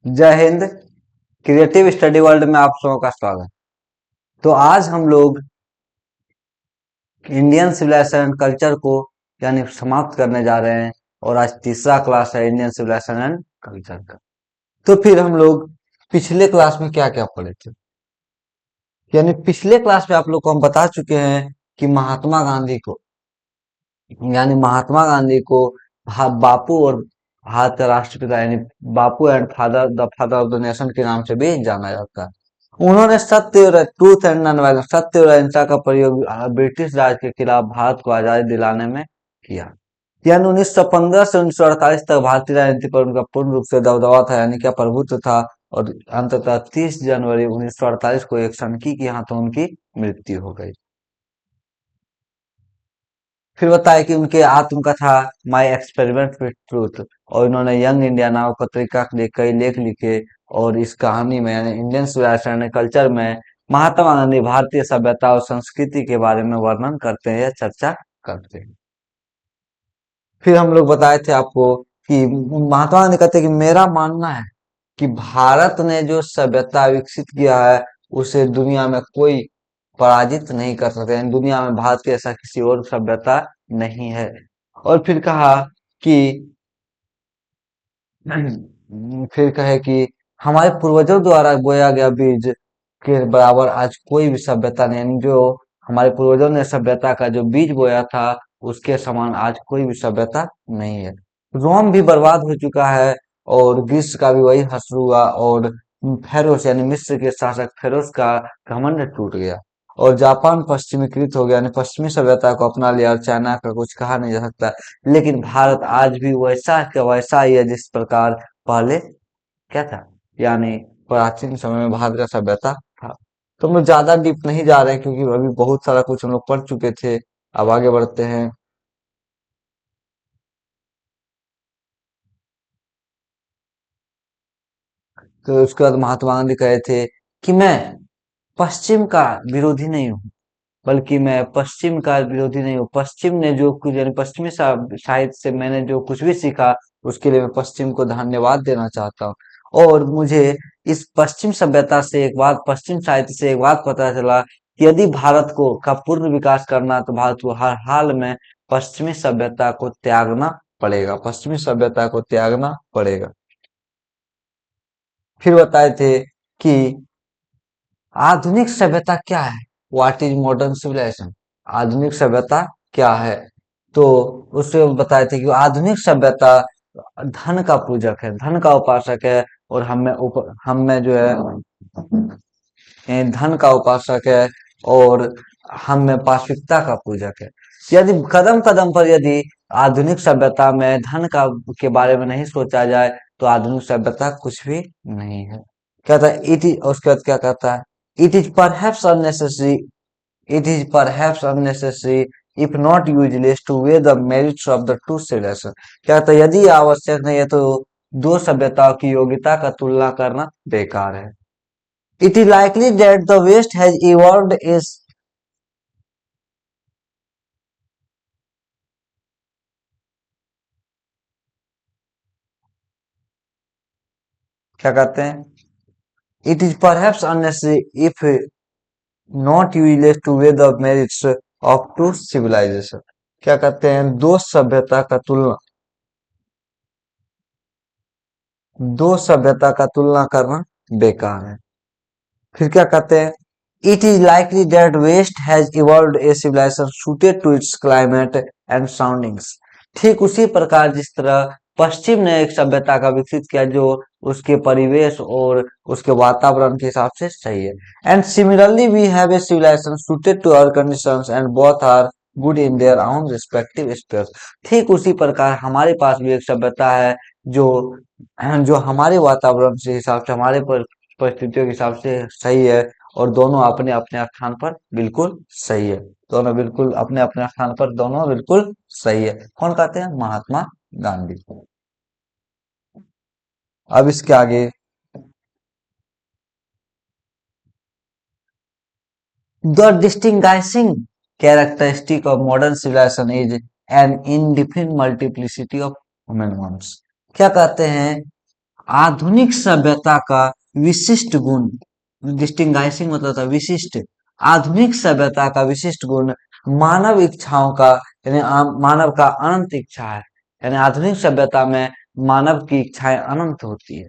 जय Hind. Creative study world में आप सबों का स्वागत। तो आज हम लोग इंडियन सिविलाइजेशन एंड कल्चर को यानी समाप्त करने जा रहे हैं और आज तीसरा क्लास है इंडियन सिविलाइजेशन एंड कल्चर का। तो फिर हम लोग पिछले क्लास में क्या क्या पढ़े थे, यानी पिछले क्लास में आप लोग को हम बता चुके हैं कि महात्मा गांधी को महात्मा गांधी को बापू और भारत का राष्ट्रपिता यानी Bapu and father the father of the nation के नाम से भी जाना जाता है। उन्होंने सत्य और ट्रूथ एंड नॉन वायलेंस सत्य और अहिंसा का प्रयोग ब्रिटिश राज के खिलाफ भारत को आजादी दिलाने में किया। यानी 1915 से 1948 तक भारतीय राजनीति पर उनका पूर्ण रूप से दबदबा था, यानी क्या प्रभुत्व था। और अंततः 30 जनवरी 1948 को एक सनकी के हाथों उनकी मृत्यु हो गई। फिर बताया कि उनके आत्मकथा माय एक्सपेरिमेंट विथ ट्रूथ और इन्होंने यंग इंडिया नामक पत्रिका के लिए कई लेख लिखे। और इस कहानी में यानी इंडियन सिविलाइजेशन एंड कल्चर में महात्मा गांधी भारतीय सभ्यता और संस्कृति के बारे में वर्णन करते हैं या चर्चा करते हैं। फिर हम लोग बताए थे आपको कि महात्मा गांधी कहते हैं कि मेरा मानना है कि भारत ने जो सभ्यता विकसित किया है उसे दुनिया में कोई पराजित नहीं कर सकते, यानी दुनिया में भारत के ऐसा किसी और सभ्यता नहीं है। और फिर कहा कि फिर कहे कि हमारे पूर्वजों द्वारा बोया गया बीज के बराबर आज कोई भी सभ्यता नहीं, यानी जो हमारे पूर्वजों ने सभ्यता का जो बीज बोया था उसके समान आज कोई भी सभ्यता नहीं है। रोम भी बर्बाद हो चुका है और ग्रीस का भी वही हश्र हुआ और फेरोस यानी मिस्र के शासक फेरोस का घमंड टूट गया और जापान पश्चिमीकृत हो गया, यानी पश्चिमी सभ्यता को अपना लिया और चाइना का कुछ कहा नहीं जा सकता। लेकिन भारत आज भी वैसा का वैसा ही है जिस प्रकार पहले क्या था, यानी प्राचीन समय में भारत का सभ्यता था। तो हम लोग ज्यादा डीप नहीं जा रहे हैं क्योंकि अभी बहुत सारा कुछ हम लोग पढ़ चुके थे। अब आगे बढ़ते हैं। तो उसके बाद महात्मा गांधी कहे थे कि मैं पश्चिम का विरोधी नहीं हूँ, बल्कि मैं पश्चिम का विरोधी नहीं हूँ। पश्चिम ने जो कुछ यानी पश्चिमी साहित्य से मैंने जो कुछ भी सीखा उसके लिए मैं पश्चिम को धन्यवाद देना चाहता हूँ। और मुझे इस पश्चिम सभ्यता से एक बात पश्चिम साहित्य से एक बात पता चला कि यदि भारत को का पूर्ण विकास करना है, तो भारत को हर हाल में पश्चिमी सभ्यता को त्यागना पड़ेगा, पश्चिमी सभ्यता को त्यागना पड़ेगा। फिर बताए थे कि आधुनिक सभ्यता क्या है, व्हाट इज मॉडर्न सिविलाइजेशन। आधुनिक सभ्यता क्या है, तो उससे बताए थे कि आधुनिक सभ्यता धन का पूजक है, धन का उपासक है। और हम में जो है धन का उपासक है और हम में पाशविकता का पूजक है। यदि कदम कदम पर यदि आधुनिक सभ्यता में धन का के बारे में नहीं सोचा जाए तो आधुनिक सभ्यता कुछ भी नहीं है। कहता है इट इज, उसके बाद क्या कहता है, it is perhaps unnecessary it is perhaps unnecessary if not useless to weigh the merits of the two civilisation. कहता है यदि आवश्यक नहीं है तो दो सभ्यताओं की योग्यता का तुलना करना बेकार है। It is likely that the West has evolved is क्या कहते हैं, it is perhaps unnecessary if not useless to weigh the merits of two civilization। क्या कहते हैं, दो सभ्यता का तुलना करना बेकार है। फिर क्या कहते हैं, it is likely that west has evolved a civilisation suited to its climate and surroundings. ठीक उसी प्रकार जिस तरह पश्चिम ने एक सभ्यता का विकसित किया जो उसके परिवेश और उसके वातावरण के हिसाब से सही है। And similarly we have a civilisation suited to our conditions and both are good in their own respective space. ठीक उसी प्रकार हमारे पास भी एक सभ्यता है जो जो हमारे वातावरण से हिसाब से हमारे परिस्थितियों के हिसाब से सही है। और दोनों अपने अपने स्थान पर बिल्कुल सही है, दोनों बिल्कुल अपने अपने स्थान पर दोनों बिल्कुल सही है। कौन कहते हैं, महात्मा गांधी। अब इसके आगे, the distinguishing characteristic of modern civilisation is an indefinite multiplicity of human wants. क्या कहते हैं, आधुनिक सभ्यता का विशिष्ट गुण, डिस्टिंग्विशिंग मतलब था विशिष्ट। आधुनिक सभ्यता का विशिष्ट गुण मानव इच्छाओं का, यानी मानव का अनंत इच्छा है। यानी आधुनिक सभ्यता में मानव की इच्छाएं अनंत होती है।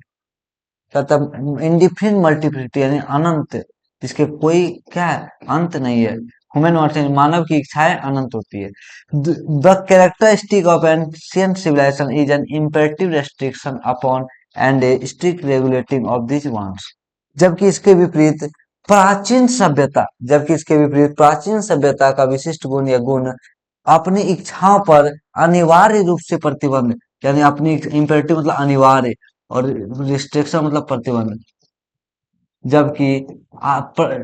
मतलब इंडिफिनिट मल्टीप्लिसिटी यानी अनंत, जिसके कोई क्या है, अंत नहीं है। ह्यूमन वांट्स मानव की इच्छाएं अनंत होती है। The characteristic of ancient civilisation is an imperative restriction upon and a strict regulating of this wants. जबकि इसके विपरीत प्राचीन सभ्यता जबकि इसके विपरीत प्राचीन सभ्यता का विशिष्ट गुण या गुण अपनी इच्छाओं पर अनिवार्य रूप से प्रतिबंध, यानी अपनी इम्पेरेटिव मतलब अनिवार्य, और रिस्ट्रिक्शन मतलब प्रतिबंध। जबकि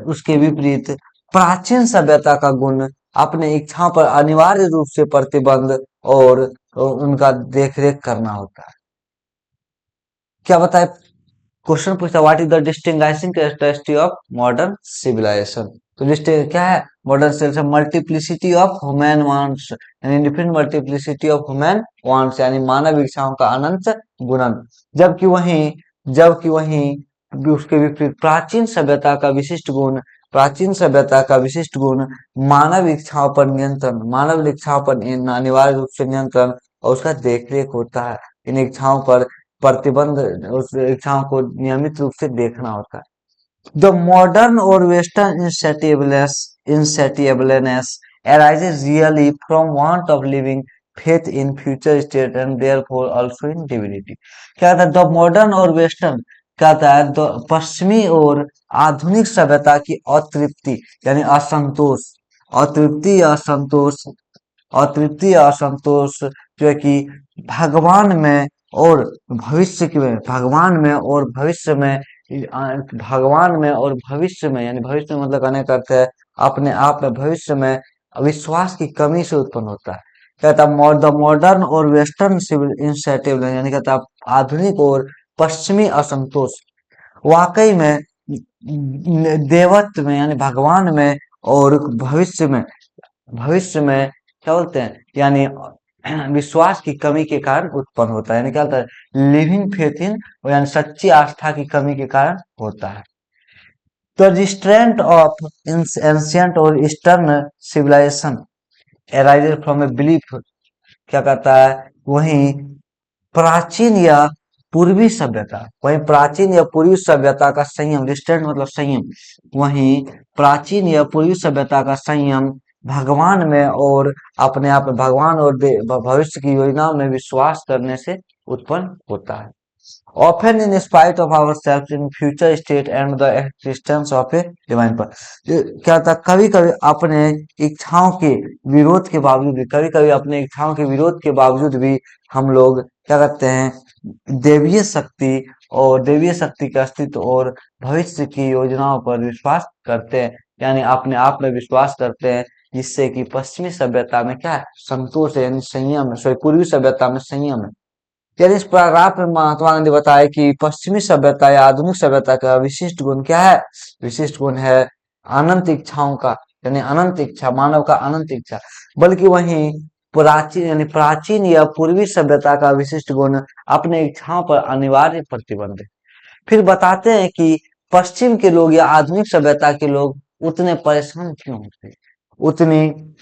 उसके विपरीत प्राचीन सभ्यता का गुण अपने इच्छाओं पर अनिवार्य रूप से प्रतिबंध और उनका देखरेख करना होता है। क्या बताए, क्वेश्चन पूछता what is the distinguishing characteristic of modern civilization. तो लिस्ट क्या है, modern civilization multiplicity of human wants, यानी different multiplicity of human wants, यानी मानव इच्छाओं का अनंत गुणन। जबकि वहीं उसके विपरीत प्राचीन सभ्यता का विशिष्ट गुण मानव इच्छाओं पर अनिवार्य रूप से नियंत्रण और उसका देखरेख होता है। इन इच्छाओं पर प्रतिबंध, उस इच्छाओं को नियमित रूप से देखना होता है। The modern or Western insatiableness arises really from want of living faith in future state and therefore also in divinity। क्या था द मॉडर्न और वेस्टर्न, क्या था पश्चिमी और आधुनिक सभ्यता की अतृप्ति, यानी असंतोष, अतृप्ति या असंतोष, अतृप्ति या असंतोष जो है कि भगवान में और भगवान में और भविष्य में, यानी भविष्य में मतलब कहने का अर्थ है अपने आप में, भविष्य में विश्वास की कमी से उत्पन्न होता है। कहता द मॉडर्न और वेस्टर्न सिविल इंसेटिव, यानी कहता आधुनिक और पश्चिमी असंतोष वाकई में देवत्व में, यानी भगवान में और भविष्य में क्या बोलते हैं, यानी विश्वास की कमी के कारण उत्पन्न होता है। यानी क्या होता है, लिविंग फेथ इन, यानी सच्ची आस्था की कमी के कारण होता है। The restraint of ancient or eastern civilisation arises from a belief, क्या कहता है, वहीं प्राचीन या प्राचीन या पूर्वी सभ्यता का संयम, रिस्ट्रेंट मतलब संयम, वहीं प्राचीन या पूर्वी सभ्यता का संयम भगवान में और अपने आप में, भगवान और भविष्य की योजनाओं में विश्वास करने से उत्पन्न होता है। Often in spite of ourselves in future state and the existence of a divine power। क्या था, कभी कभी अपने इच्छाओं के विरोध के बावजूद भी हम लोग क्या करते हैं, देवीय शक्ति के अस्तित्व और भविष्य की योजनाओं पर विश्वास करते हैं, यानी अपने आप में विश्वास करते हैं, जिससे कि पश्चिमी सभ्यता में क्या है, संतोष है, यानी संयम है, सॉरी पूर्वी सभ्यता में संयम है। यानी इस पैराग्राफ में महात्मा गांधी बताया कि पश्चिमी सभ्यता या आधुनिक सभ्यता का विशिष्ट गुण क्या है, विशिष्ट गुण है अनंत इच्छाओं का, यानी अनंत इच्छा, मानव का अनंत इच्छा। बल्कि वहीं प्राचीन या पूर्वी सभ्यता का विशिष्ट गुण अपने इच्छाओं पर अनिवार्य प्रतिबंध है। फिर बताते हैं कि पश्चिम के लोग या आधुनिक सभ्यता के लोग उतने परेशान क्यों होते हैं, उतनी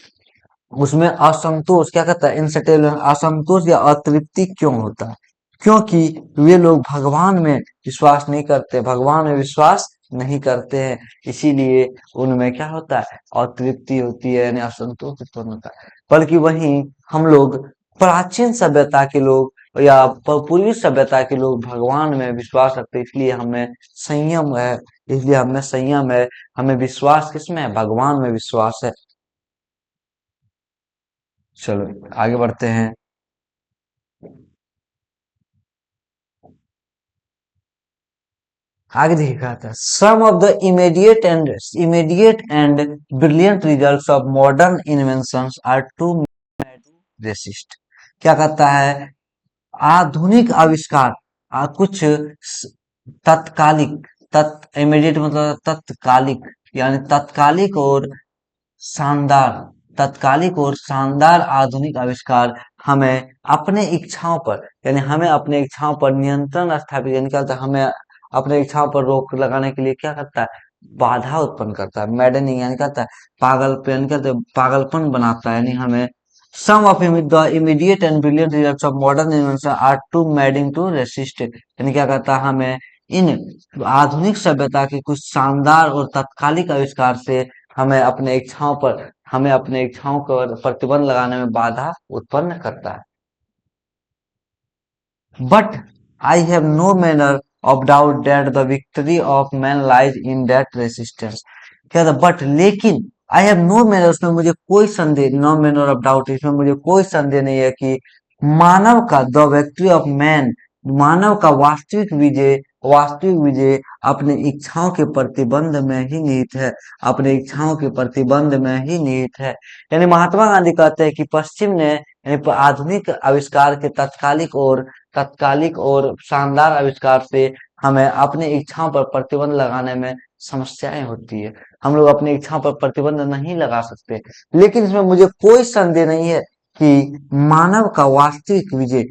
उसमें असंतोष, क्या कहता है, इनसेटिस्फैक्शन, असंतोष या अतृप्ति क्यों होता है, क्योंकि वे लोग भगवान में विश्वास नहीं करते हैं, इसीलिए उनमें क्या होता है, अतृप्ति होती है, यानी असंतोष उत्पन्न होता है। बल्कि वहीं हम लोग प्राचीन सभ्यता के लोग या पूर्वी सभ्यता के लोग भगवान में विश्वास रखते हैं, इसलिए हमें संयम है, हमें विश्वास किसमें है, भगवान में विश्वास है। चलो आगे बढ़ते हैं। आगे देखिए क्या था, some of the immediate and brilliant results of modern inventions are to resist. क्या कहता है, आधुनिक आविष्कार कुछ तत्कालिक, इमीडिएट मतलब तत्कालिक, यानी शानदार तत्कालिक और शानदार आधुनिक आविष्कार हमें अपने इच्छाओं पर यानी हमें अपने इच्छाओं पर नियंत्रण स्थापित यानी क्या होता है, हमें अपने इच्छाओं पर रोक लगाने के लिए क्या करता है, बाधा उत्पन्न करता है। मैडनिंग यानी क्या होता है, पागलपन कहते हैं, पागलपन बनाता है। यानी हमें some of the immediate and brilliant results of modern invention are too maddening to resist, यानी क्या कहता है, हमें इन आधुनिक सभ्यता के कुछ शानदार और तात्कालिक आविष्कार से हमें अपने इच्छाओं पर प्रतिबंध लगाने में बाधा उत्पन्न करता है। But I have no manner of doubt that the victory of man lies in that resistance. क्या था, बट लेकिन आई हैव नो मैनर, उसमें मुझे कोई संदेह, नो मैनर ऑफ डाउट, इसमें मुझे कोई संदेह नहीं है कि मानव का, द विक्ट्री ऑफ मैन, मानव का वास्तविक विजय अपने इच्छाओं के प्रतिबंध में ही निहित है, अपने इच्छाओं के प्रतिबंध में ही निहित है। यानी महात्मा गांधी कहते हैं कि पश्चिम ने यानी आधुनिक आविष्कार के तात्कालिक और शानदार आविष्कार से हमें अपनी इच्छाओं पर प्रतिबंध लगाने में समस्याएं होती है। हम लोग अपनी इच्छाओं पर प्रतिबंध नहीं लगा सकते। लेकिन इसमें मुझे कोई संदेह नहीं है कि मानव का वास्तविक विजय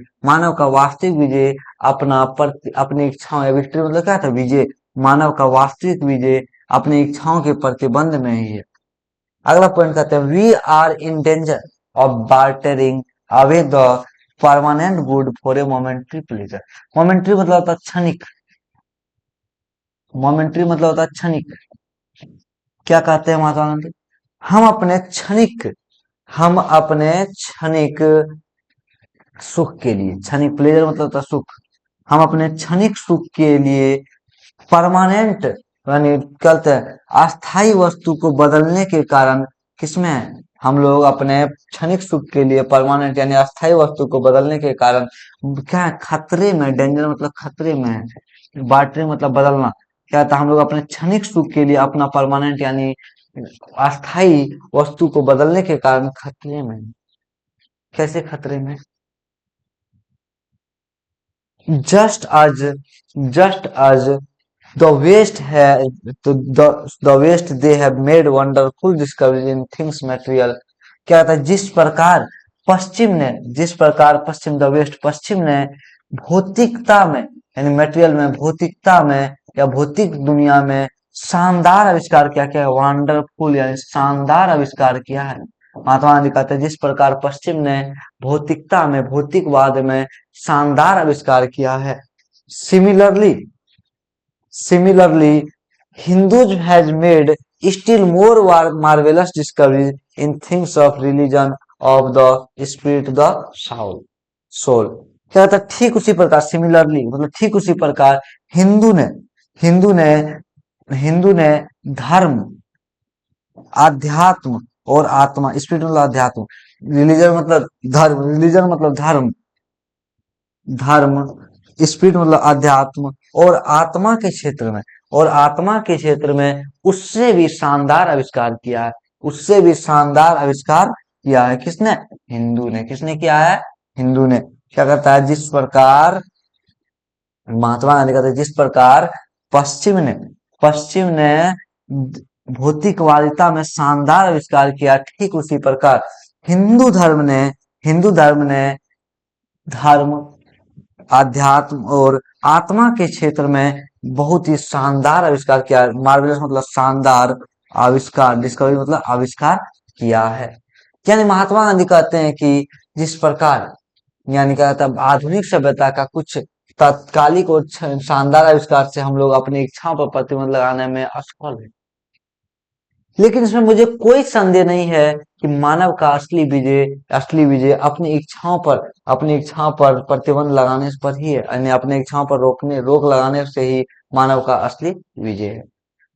अपनी इच्छाओं या विक्ट्री मतलब क्या था, विजय, मानव का वास्तविक विजय अपनी इच्छाओं के प्रतिबंध में ही है। अगला पॉइंट कहते हैं, we are in danger of bartering away the permanent good for a momentary pleasure. Momentary मतलब होता है क्षणिक, मोमेंट्री मतलब होता है क्षणिक। क्या कहते हैं महात्मा गांधी, हम अपने क्षणिक सुख के लिए, क्षणिक प्लेजर मतलब होता है सुख, हम अपने क्षणिक सुख के लिए परमानेंट यानी कहते हैं अस्थाई वस्तु को बदलने के कारण, किसमें हम लोग अपने क्षणिक सुख के लिए परमानेंट यानी अस्थाई वस्तु को बदलने के कारण क्या है, खतरे में, डेंजर मतलब खतरे में है, बाटरी मतलब बदलना, क्या था, हम लोग अपने क्षणिक सुख के लिए अपना परमानेंट यानी अस्थाई वस्तु को बदलने के कारण खतरे में। कैसे खतरे में, just as just as the West has the West they have made wonderful discoveries in things material। क्या था, जिस प्रकार पश्चिम द वेस्ट, पश्चिम ने भौतिकता में यानी मटेरियल में, भौतिकता में या भौतिक दुनिया में शानदार आविष्कार क्या क्या, वंडरफुल यानी शानदार आविष्कार किया है। महात्मा गांधी कहते हैं, जिस प्रकार पश्चिम ने भौतिकता में, भौतिकवाद में शानदार आविष्कार किया है, similarly Similarly, Hinduism has made still more marvelous discoveries in things of religion, of the spirit, the soul। क्या था, ठीक उसी प्रकार, सिमिलरली मतलब ठीक उसी प्रकार हिंदू ने हिंदू ने धर्म, आध्यात्म और आत्मा, स्पिरिट मतलब आध्यात्म, रिलीजन मतलब धर्म, स्पिरिट मतलब आध्यात्म और आत्मा के क्षेत्र में, उससे भी शानदार आविष्कार किया है, किसने, हिंदू ने। किसने किया है, हिंदू ने। क्या कहता है, जिस प्रकार महात्मा गांधी कहते हैं, जिस प्रकार पश्चिम ने भौतिकवादिता में शानदार आविष्कार किया, ठीक उसी प्रकार हिंदू धर्म ने धर्म, आध्यात्म और आत्मा के क्षेत्र में बहुत ही शानदार आविष्कार किया। मार्वेलस मतलब शानदार, आविष्कार, डिस्कवरी मतलब आविष्कार किया है। यानी महात्मा गांधी कहते हैं कि जिस प्रकार यानी क्या कहता है, आधुनिक सभ्यता का कुछ तात्कालिक और शानदार आविष्कार से हम लोग अपनी इच्छाओं पर प्रतिबंध लगाने में असफल है। लेकिन इसमें मुझे कोई संदेह नहीं है कि मानव का असली विजय अपनी इच्छाओं पर प्रतिबंध लगाने पर ही है, यानी अपनी इच्छाओं पर रोक लगाने से ही मानव का असली विजय है।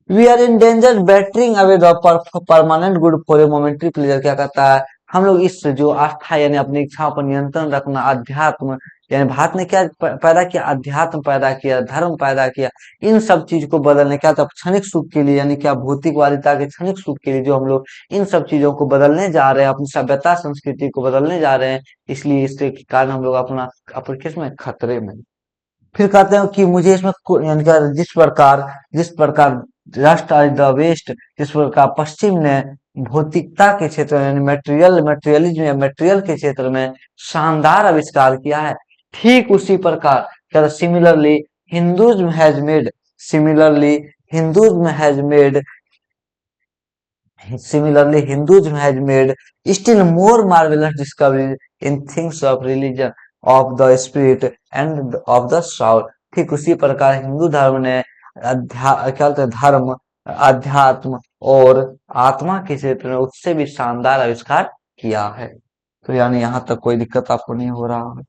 We are in danger battering away the permanent good for a momentary pleasure. क्या कहता है, हम लोग इस जो आस्था यानी अपनी इच्छाओं पर नियंत्रण रखना, अध्यात्म यानी भारत ने क्या पैदा किया, अध्यात्म पैदा किया, धर्म पैदा किया, इन सब चीज को बदलने, क्या था, क्षणिक सुख के लिए यानी क्या, भौतिकवादिता के क्षणिक सुख के लिए जो हम लोग इन सब चीजों को बदलने जा रहे हैं, अपनी सभ्यता संस्कृति को बदलने जा रहे हैं, इसलिए इसके कारण हम लोग अपने किसमें, खतरे में। फिर कहते हैं कि मुझे इसमें यानी क्या, जिस प्रकार राष्ट्र आज द वेस्ट, जिस प्रकार पश्चिम ने भौतिकता के क्षेत्र में यानी मटेरियलिज्म या मटेरियल के क्षेत्र में शानदार आविष्कार किया है। ठीक उसी प्रकार क्या Hinduism has made similarly Hinduism has made Similarly, Hinduism has made still more marvelous discoveries in things of religion, of the spirit and of the soul. ठीक उसी प्रकार हिंदू धर्म ने क्या बोलते हैं धर्म, अध्यात्म और आत्मा के क्षेत्र में उससे भी शानदार आविष्कार किया है। तो यानी यहाँ तक कोई दिक्कत आपको नहीं हो रहा है।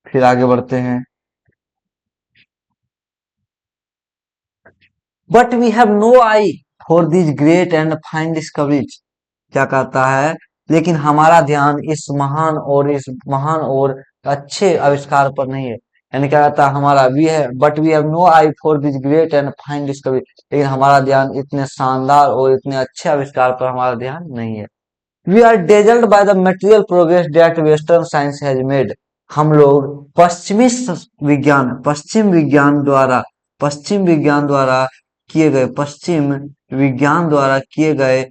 फिर आगे बढ़ते हैं। But we have no eye for this great and fine discoveries. क्या कहता है, लेकिन हमारा ध्यान इस महान और अच्छे आविष्कार पर नहीं है। यानी क्या कहता है, हमारा वी है but we have no eye for this great and fine discovery, लेकिन हमारा ध्यान इतने शानदार और इतने अच्छे आविष्कार पर हमारा ध्यान नहीं है। We are dazzled by the material progress that western science has made. हम लोग पश्चिम विज्ञान द्वारा किए गए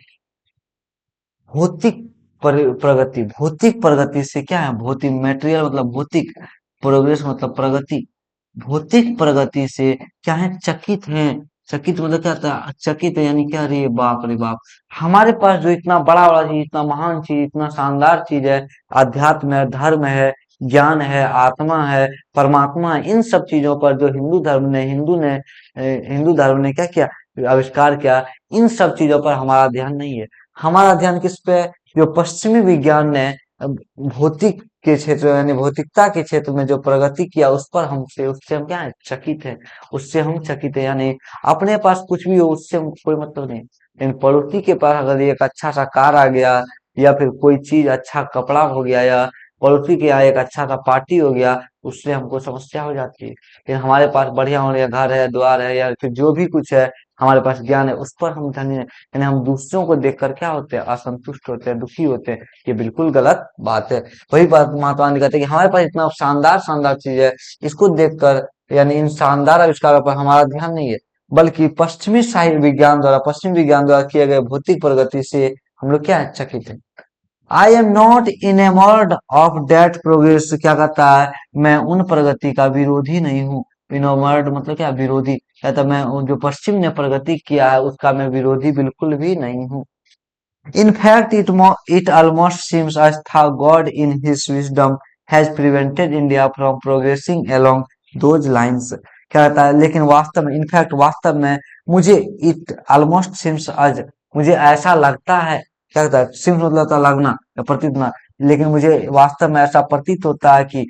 भौतिक भौतिक प्रगति से क्या है, भौतिक मटेरियल मतलब भौतिक, प्रोग्रेस मतलब प्रगति, भौतिक प्रगति से क्या है, चकित हैं। चकित मतलब क्या होता है, चकित है यानी क्या, रे बाप, हमारे पास जो इतना बड़ा बड़ा चीज, इतना महान चीज, इतना शानदार चीज है, अध्यात्म है, धर्म है, ज्ञान है, आत्मा है, परमात्मा है, इन सब चीजों पर जो हिंदू धर्म ने क्या किया, आविष्कार किया, इन सब चीजों पर हमारा ध्यान नहीं है। हमारा ध्यान किस पे है, जो पश्चिमी विज्ञान ने भौतिक के क्षेत्र यानी भौतिकता के क्षेत्र में जो प्रगति किया उस पर उससे हम क्या है, चकित है, उससे हम चकित है। यानी अपने पास कुछ भी हो उससे हम कोई मतलब नहीं, लेकिन पड़ोसी के पास अगर एक अच्छा सा कार आ गया या फिर कोई चीज अच्छा कपड़ा हो गया या पड़ोसी के यहाँ एक अच्छा सा पार्टी हो गया, उससे हमको समस्या हो जाती है। लेकिन हमारे पास बढ़िया बढ़िया घर है, द्वार है या फिर जो भी कुछ है, हमारे पास ज्ञान है, उस पर हम ध्यान नहीं, यानी हम दूसरों को देखकर क्या होते हैं, असंतुष्ट होते हैं, दुखी होते हैं। ये बिल्कुल गलत बात है। वही बात महात्मा गांधी कहते हैं कि हमारे पास इतना शानदार शानदार चीज है, इसको देखकर यानी इन शानदार आविष्कारों पर हमारा ध्यान नहीं है, बल्कि पश्चिमी विज्ञान द्वारा किए गए भौतिक प्रगति से हम लोग क्या है, चकित है। I am not enamoured of that progress. क्या कहता है, मैं उन प्रगति का विरोधी नहीं हूँ। इनोमर्ड मतलब क्या, विरोधी। कहता मैं जो पश्चिम ने प्रगति किया है उसका मैं विरोधी बिल्कुल भी नहीं हूँ। In fact, it almost seems as though God in his wisdom has prevented India from progressing along those lines. क्या कहता है, लेकिन वास्तव में मुझे it almost seems as मुझे ऐसा लगता है, क्या कहता है, seems मतलब होता है लगना या प्रतीत होना, लेकिन मुझे वास्तव में ऐसा प्रतीत होता है कि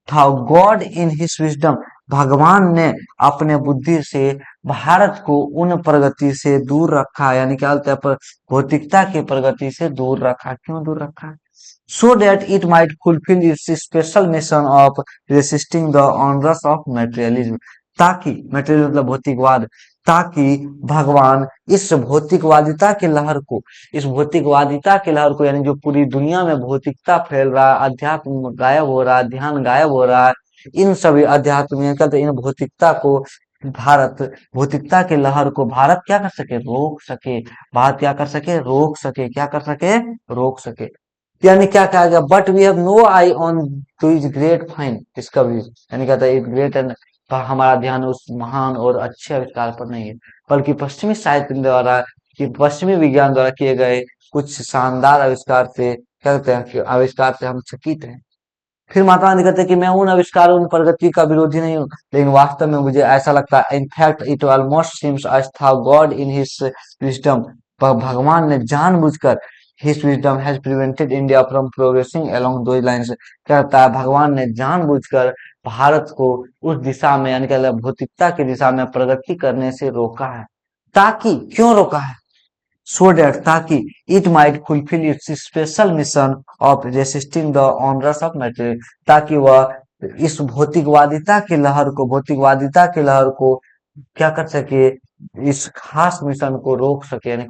था गॉड इन हिज विजडम, भगवान ने अपने बुद्धि से भारत को उन प्रगति से दूर रखा, यानी क्या बोलते हैं, भौतिकता की प्रगति से दूर रखा। क्यों दूर रखा, so that it might fulfil it's special mission of resisting the onerous of materialism. ताकि मटेरियल मतलब भौतिकवाद, ताकि भगवान इस भौतिकवादिता के लहर को यानी जो पूरी दुनिया में भौतिकता फैल रहा है, अध्यात्म गायब हो रहा है, ध्यान गायब हो रहा है, इन सभी अध्यात्म या कहते हैं, इन भारत भौतिकता के लहर को भारत क्या कर सके, रोक सके। भारत क्या कर सके, रोक सके। यानी क्या कहा गया, but we have no eye on this great fine discoveries. यानी कहता है ग्रेट एंड, हमारा ध्यान उस महान और अच्छे आविष्कार पर नहीं है, बल्कि पश्चिमी विज्ञान द्वारा किए गए कुछ शानदार आविष्कार से क्या कहते हैं कि आविष्कार से हम चकित हैं। फिर महात्मा गांधी कहते हैं कि मैं उन आविष्कारों, उन प्रगति का विरोधी नहीं हूँ, लेकिन वास्तव में मुझे ऐसा लगता है, in fact it almost seems as though God in his wisdom, भगवान ने जानबूझकर, his wisdom has prevented India from progressing along those lines. कहता है भगवान ने जानबूझकर भारत को उस दिशा में यानी कि भौतिकता की दिशा में प्रगति करने से रोका है। ताकि क्यों रोका है, so that ताकि it might fulfill its special mission of resisting the onrush of material, ताकि वह इस भौतिकवादिता के लहर को क्या कर सके, इस खास मिशन को रोक सके। यानी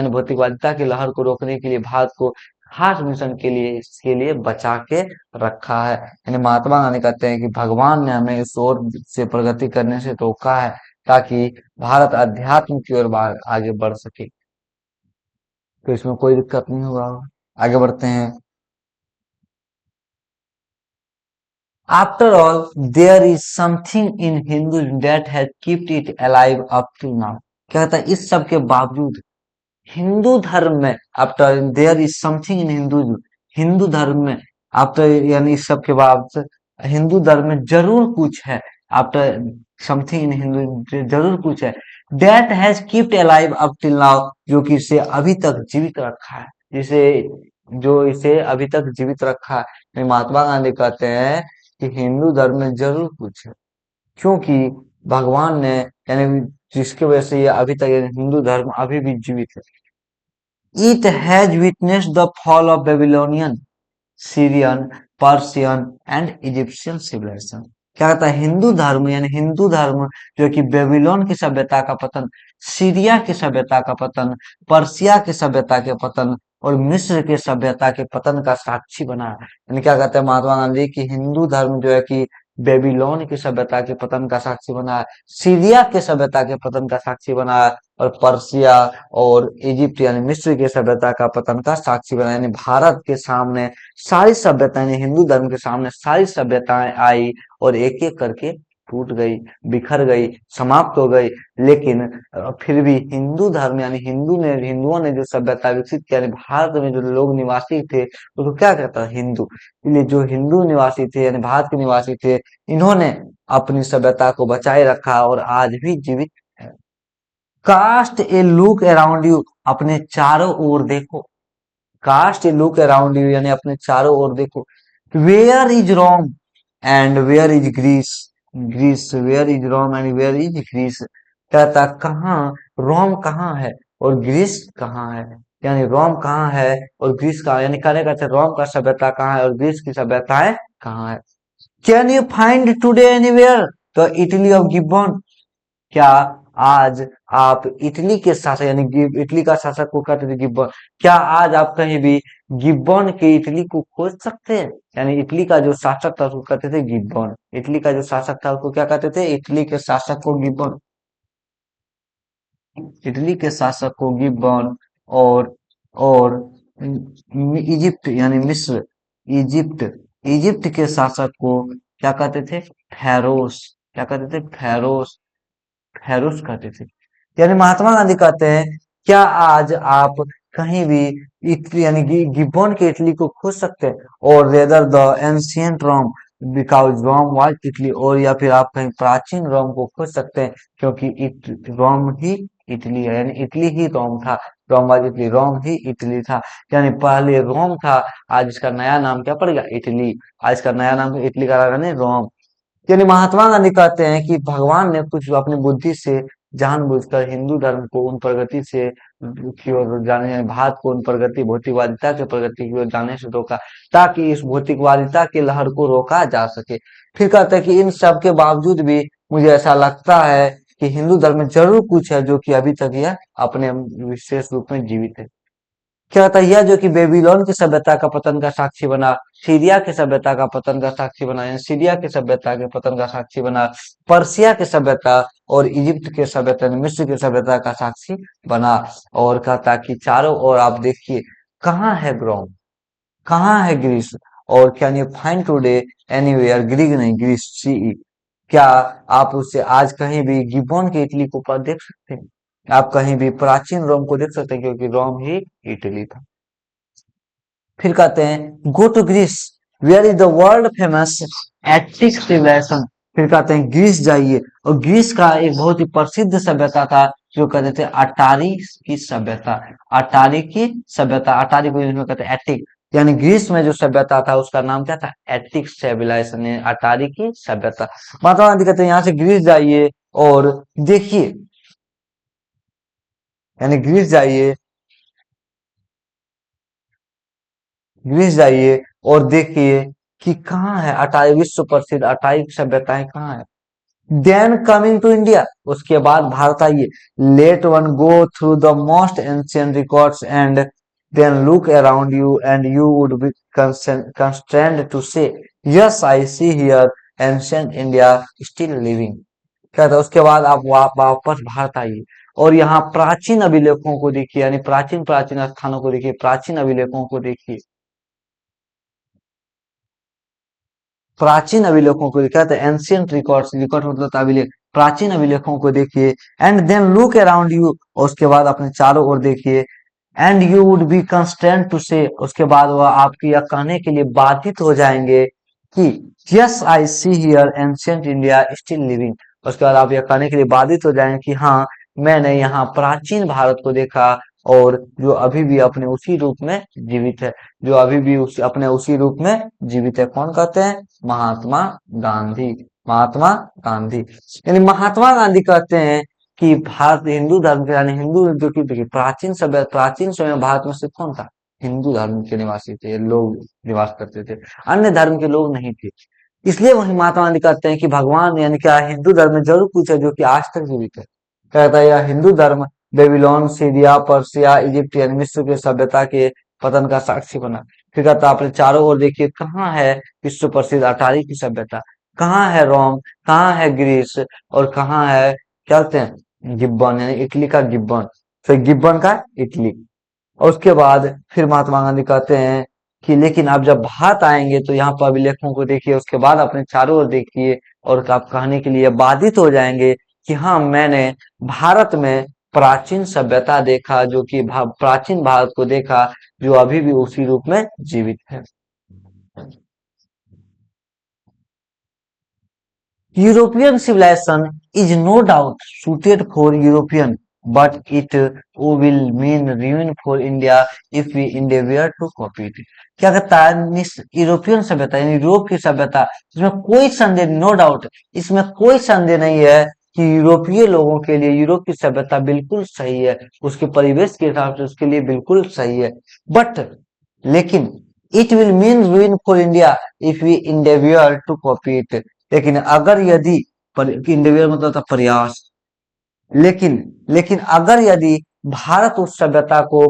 भौतिकवादिता की लहर को रोकने के लिए भारत को खास मिशन के लिए, इसके लिए बचा के रखा है। यानी महात्मा गांधी कहते हैं कि भगवान ने हमें इस ओर से प्रगति करने से रोका है, ताकि भारत अध्यात्म की ओर आगे बढ़ सके। तो इसमें कोई दिक्कत नहीं होगा। आगे बढ़ते हैं। After all, there is something in Hinduism that has kept it alive up till now. क्या कहता है, इस सब के बावजूद हिंदू धर्म में, after their is something in Hinduism, Hindu धर्म में आफ्टर यानी इस सब के बाद हिंदू धर्म में जरूर कुछ है। आफ्टर समथिंग इन हिंदू जरूर कुछ है। That has kept alive up till now, जो कि इसे अभी तक जीवित रखा है, जिसे जो इसे अभी तक जीवित रखा है। यानी महात्मा गांधी कहते हैं कि हिंदू धर्म में जरूर कुछ है, क्योंकि भगवान ने यानी जिसकी वजह से ये अभी तक ये हिंदू धर्म अभी भी जीवित है। It has witnessed the fall of Babylonian, Syrian, Persian and Egyptian civilisation. क्या कहता है, हिंदू धर्म यानी हिंदू धर्म जो कि बेबीलोन की सभ्यता का पतन, सीरिया की सभ्यता का पतन, पर्शिया की सभ्यता के पतन और मिस्र की सभ्यता के पतन का साक्षी बना है। यानी क्या कहते हैं महात्मा गांधी की हिंदू धर्म जो है कि बेबीलोन की सभ्यता के पतन का साक्षी बना है, सीरिया के सभ्यता के पतन का साक्षी बना है और पर्शिया और इजिप्ट यानी मिस्र की सभ्यता का पतन का साक्षी बना। यानी भारत के सामने सारी सभ्यताएं, हिंदू धर्म के सामने सारी सभ्यताएं आई और एक एक करके टूट गई, बिखर गई, समाप्त हो गई। लेकिन फिर भी हिंदू धर्म यानी हिंदुओं ने जो सभ्यता विकसित किया, यानी भारत में जो लोग निवासी थे उसको क्या कहता है, हिंदू। इसलिए जो हिंदू निवासी थे यानी भारत के निवासी थे, इन्होंने अपनी सभ्यता को बचाए रखा और आज भी जीवित है। Cast a look around you, अपने चारों ओर देखो। Cast a look around you यानी अपने चारों ओर देखो। Where is Rome and where is Greece, Greece where is Rome and where is Greece. कहता कहाँ, रोम कहाँ है और ग्रीस कहाँ है। यानी रोम कहाँ है और ग्रीस कहाँ है, यानी कहने का रोम का सभ्यता कहाँ है और ग्रीस की सभ्यताएं कहाँ है। Can you find today anywhere the Italy of Gibbon, क्या आज आप इटली के शासक यानी इटली का शासक को कहते थे गिब्बन, क्या आज आप कहीं भी गिब्बन के इटली को खोज सकते हैं। यानी इटली का जो शासक था उसको कहते थे गिब्बन, इटली का जो शासक था उसको क्या कहते थे, इटली के शासक को गिब्बन, इटली के शासक को गिब्बन। और और इजिप्ट यानी मिस्र, इजिप्ट, इजिप्ट के शासक को क्या कहते थे, फेरोस, क्या कहते थे, फेरोस, फेरुस कहते थे। यानी महात्मा गांधी कहते हैं क्या आज आप कहीं भी इटली यानी गिब्बन के इटली को खोज सकते हैं और rather the ancient Rome because Rome was Italy, और या फिर आप कहीं प्राचीन रोम को खोज सकते हैं क्योंकि रोम ही इटली है। यानी इटली ही रोम था, रोम वाज इटली, रोम ही इटली था। यानी पहले रोम था, आज इसका नया नाम क्या पड़ गया, इटली। आज इसका नया नाम इटली का यानी रोम। यानी महात्मा गांधी कहते हैं कि भगवान ने कुछ अपनी बुद्धि से जानबूझकर हिंदू धर्म को उन प्रगति से की ओर जाने, भारत को उन प्रगति भौतिकवादिता के प्रगति की ओर जाने से रोका, ताकि इस भौतिकवादिता की लहर को रोका जा सके। फिर कहते हैं कि इन सब के बावजूद भी मुझे ऐसा लगता है कि हिंदू धर्म में जरूर कुछ है जो कि अभी तक यह अपने विशेष रूप में जीवित है। क्या होता है, यह जो कि बेबीलोन की सभ्यता का पतन का साक्षी बना, सीरिया की सभ्यता का पतन का साक्षी बना, यानी सीरिया की सभ्यता के पतन का साक्षी बना, पर्शिया की सभ्यता और इजिप्ट के सभ्यता यानी मिस्र की सभ्यता का साक्षी बना। और कहता कि चारों ओर आप देखिए, कहाँ है रोम, कहाँ है ग्रीस, और can you find today anywhere, Greek नहीं ग्रीस, सीई, क्या आप उससे आज कहीं भी गिब्बन की इटली को पर देख सकते हैं, आप कहीं भी प्राचीन रोम को देख सकते हैं क्योंकि रोम ही इटली था। फिर कहते हैं go to Greece where is the world famous Attic civilisation. फिर कहते हैं ग्रीस जाइए, और ग्रीस का एक बहुत ही प्रसिद्ध सभ्यता था जो कहते थे अटारी की सभ्यता, अटारी की सभ्यता, अटारी को इंग्लिश में कहते हैं एटिक। यानी ग्रीस में जो सभ्यता था उसका नाम क्या था, एटिक सिविलाइजेशन, अटारी की सभ्यता। महात्मा गांधी कहते हैं यहाँ से ग्रीस जाइए और देखिए, यानी ग्रीस जाइए, ग्रीस जाइए और देखिए कि कहाँ है अटारी, विश्व प्रसिद्ध अटारी सभ्यताएं कहाँ है। देन कमिंग टू इंडिया, उसके बाद भारत आइए। Let one go through the most ancient records and then look around you and you would be constrained to say yes I see here ancient India still living. कहता है उसके बाद आप वापस भारत आइए और यहाँ प्राचीन अभिलेखों को देखिए, यानी प्राचीन प्राचीन स्थानों को देखिए, प्राचीन अभिलेखों को देखिए, प्राचीन अभिलेखों को देखा, तो एंशियंट रिकॉर्ड्स, रिकॉर्ड मतलब अभिलेख, प्राचीन अभिलेखों को देखिए। And then look around you, और उसके बाद अपने चारों ओर देखिए। And you would be constraint to say, उसके बाद वह आपकी यह कहने के लिए बाधित हो जाएंगे कि yes I see here ancient India still living. उसके बाद आप यह कहने के लिए बाधित हो जाएंगे कि हाँ, मैंने यहाँ प्राचीन भारत को देखा, और जो अभी भी अपने उसी रूप में जीवित है, जो अभी भी अपने उसी रूप में जीवित है। कौन कहते हैं? महात्मा गांधी। महात्मा गांधी, यानी महात्मा गांधी कहते हैं कि भारत हिंदू धर्म के, यानी हिंदू जो कि देखिए प्राचीन सभ्य, प्राचीन समय में भारत में सिर्फ कौन था? हिंदू धर्म के निवासी थे लोग, निवास करते थे, अन्य धर्म के लोग नहीं थे। इसलिए वही महात्मा गांधी कहते हैं कि भगवान, यानी क्या, हिंदू धर्म में जरूर कुछ है जो कि आज तक जीवित है। कहता है यह हिंदू धर्म बेबीलोन, सीरिया, पर्सिया, इजिप्ट यानी मिस्र के सभ्यता के पतन का साक्षी बना। फिर कहता है अपने चारों ओर देखिए, कहाँ है विश्व प्रसिद्ध अटारी की सभ्यता, कहाँ है रोम, कहाँ है ग्रीस, और कहाँ है, क्या कहते हैं, गिब्बन, यानी इटली का गिब्बन, फिर गिब्बन का इटली। और उसके बाद फिर महात्मा गांधी कहते हैं कि लेकिन आप जब भारत आएंगे तो यहाँ पर अभिलेखों को देखिए, उसके बाद अपने चारों ओर देखिए, और आप कहने के लिए बाधित हो जाएंगे कि हाँ, मैंने भारत में प्राचीन सभ्यता देखा, जो कि प्राचीन भारत को देखा, जो अभी भी उसी रूप में जीवित है। European civilization is no doubt suited for European, but it will mean ruin for India if we endeavor to copy it. क्या कहता है? यूरोपियन सभ्यता, यानी यूरोप की सभ्यता, इसमें कोई संदेह, नो डाउट, इसमें कोई संदेह नहीं है कि यूरोपीय लोगों के लिए यूरोप की सभ्यता बिल्कुल सही है, उसके परिवेश के हिसाब से उसके लिए बिल्कुल सही है। बट लेकिन it will mean ruin for India if we endeavor to copy it. लेकिन अगर यदि, endeavor मतलब था प्रयास, लेकिन लेकिन अगर यदि भारत उस सभ्यता को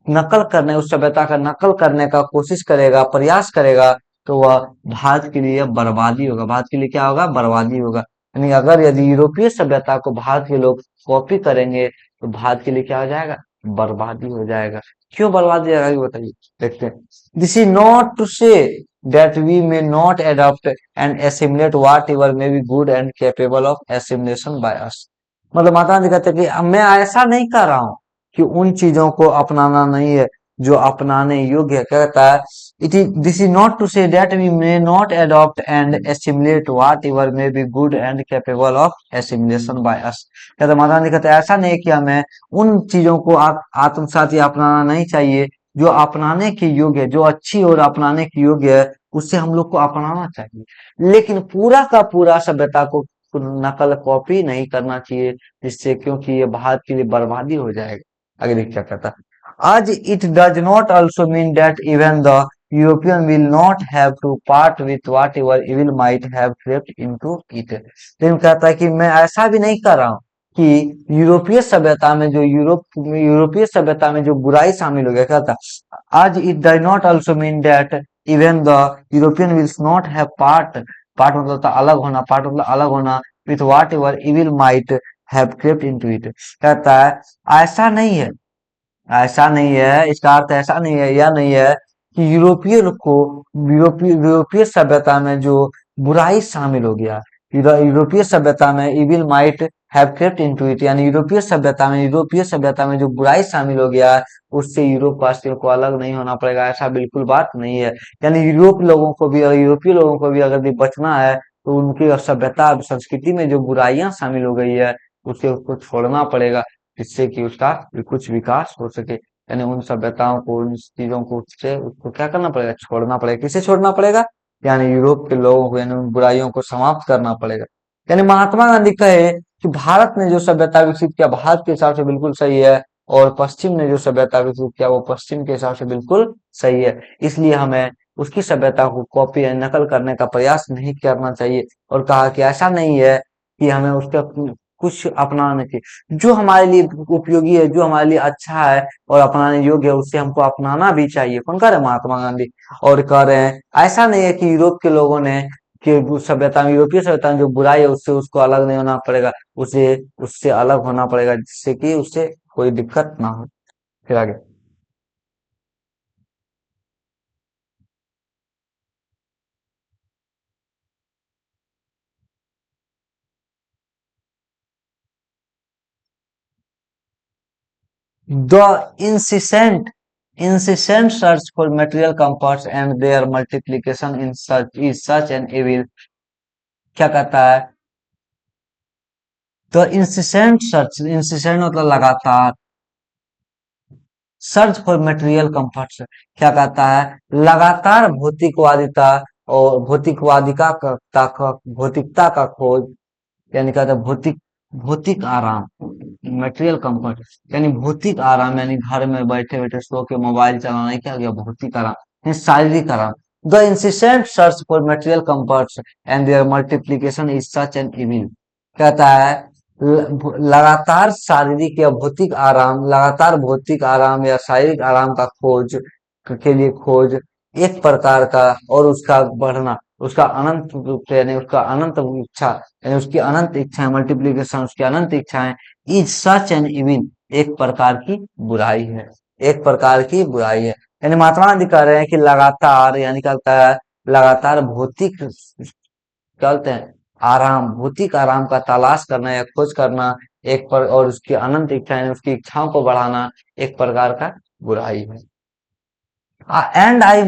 नकल करने, उस सभ्यता का नकल करने का कोशिश करेगा, प्रयास करेगा, तो वह भारत के लिए बर्बादी होगा। भारत के लिए क्या होगा? बर्बादी होगा। यानी अगर यदि यूरोपीय सभ्यता को भारत के लोग कॉपी करेंगे तो भारत के लिए क्या हो जाएगा? बर्बादी हो जाएगा। क्यों बर्बादी हो जाएगा, ये बताइए, देखते हैं। This is not to say that we may not adopt and assimilate what ever may be good and capable of assimilation by us. मतलब माता गांधी कहते हैं कि मैं ऐसा नहीं कर रहा हूं कि उन चीजों को अपनाना नहीं है जो अपनाने योग्य है। क्या कहता है? It is this is not to say that we may not adopt and assimilate what ever may be good and capable of assimilation by us. कहते माता गांधी कहते ऐसा नहीं है कि हमें उन चीजों को आत्मसात या अपनाना नहीं चाहिए जो अपनाने के योग्य है, जो अच्छी और अपनाने के योग्य है, उससे हम लोग को अपनाना चाहिए, लेकिन पूरा का पूरा सभ्यता को नकल कॉपी नहीं करना चाहिए, जिससे, क्योंकि ये भारत के लिए बर्बादी हो जाएगा। आगे देख क्या कहता है। आज it does not also mean that even the European will not have to part with what ever evil might have crept into it. लेकिन कहता है कि मैं ऐसा भी नहीं कर रहा हूँ कि यूरोपीय सभ्यता में जो यूरोपीय सभ्यता में जो बुराई शामिल हो गया, कहता आज it does not also mean that even the European will not have part, part मतलब था अलग होना, पार्ट मतलब अलग होना, with what ever evil might have crept into it. कहता है ऐसा नहीं है, ऐसा नहीं है, इसका अर्थ ऐसा नहीं है, यह नहीं है कि यूरोपीय लोग को, यूरोपीय यूरोपीय सभ्यता में जो बुराई शामिल हो गया, यूरोपीय सभ्यता में evil might have crept into it, यानी यूरोपीय सभ्यता में जो बुराई शामिल हो गया, उससे यूरोप वासियों को अलग नहीं होना पड़ेगा, ऐसा बिल्कुल बात नहीं है। यानी यूरोप लोगों को भी, यूरोपीय लोगों को भी अगर बचना है तो उनकी सभ्यता संस्कृति में जो बुराइयां शामिल हो गई है, उसे उसको छोड़ना पड़ेगा, जिससे कि उसका कुछ विकास हो सके। यानी उन सभ्यताओं को, उन चीजों को, उससे उसको क्या करना पड़ेगा? छोड़ना पड़ेगा। किसे छोड़ना पड़ेगा? यानी यूरोप के लोगों को, यानी उन बुराइयों को समाप्त करना पड़ेगा। यानी महात्मा गांधी कहे कि भारत ने जो सभ्यता विकसित किया भारत के हिसाब से बिल्कुल सही है, और पश्चिम ने जो सभ्यता विकसित किया वो पश्चिम के हिसाब से बिल्कुल सही है। इसलिए हमें उसकी सभ्यता को कॉपी या नकल करने का प्रयास नहीं करना चाहिए। और कहा कि ऐसा नहीं है कि हमें उसका कुछ अपनाना चाहिए, जो हमारे लिए उपयोगी है, जो हमारे लिए अच्छा है और अपनाने योग्य है, उससे हमको अपनाना भी चाहिए। कौन कह रहे हैं? महात्मा गांधी। और कह रहे हैं ऐसा नहीं है कि यूरोप के लोगों ने कि वो सभ्यता में, यूरोपीय सभ्यता में जो बुराई है उससे उसको अलग नहीं होना पड़ेगा, उसे उससे अलग होना पड़ेगा, जिससे कि उससे कोई दिक्कत ना हो। फिर आगे, the incessant search for material comforts and their multiplication in such is such an evil, क्या कहता है, द इंसिसेंट सर्च, इंसिसेंट मतलब लगातार, सर्च फॉर मटेरियल कंफर्ट्स, क्या कहता है, लगातार भौतिकवादिता और भौतिकता का खोज, यानी कहता है भौतिक, भौतिक आराम, मटेरियल कंफर्ट यानी भौतिक आराम, यानी घर में बैठे बैठे सो के मोबाइल चलाना, ये क्या हो गया, भौतिक आराम, यानी शारीरिक आराम। The insistent search for material comforts and their multiplication is such an evil, कहता है लगातार शारीरिक या भौतिक आराम, लगातार भौतिक आराम या शारीरिक आराम का खोज के लिए खोज, एक प्रकार का, और उसका बढ़ना, उसका अनंत रूप से, यानी उसका अनंत इच्छा, यानी उसकी अनंत इच्छाएं, मल्टीप्लीकेशन, उसकी अनंत इच्छाएं, इज सच एन इविल, एक प्रकार की बुराई है, एक प्रकार की बुराई है। यानी महात्मा गांधी कह रहे हैं कि लगातार, यानी क्या होता है, लगातार भौतिक, क्या बोलते हैं, आराम, भौतिक आराम का तलाश करना या खोज करना, एक पर, और उसकी अनंत इच्छाएं, उसकी इच्छाओं को बढ़ाना, एक प्रकार का बुराई है। And I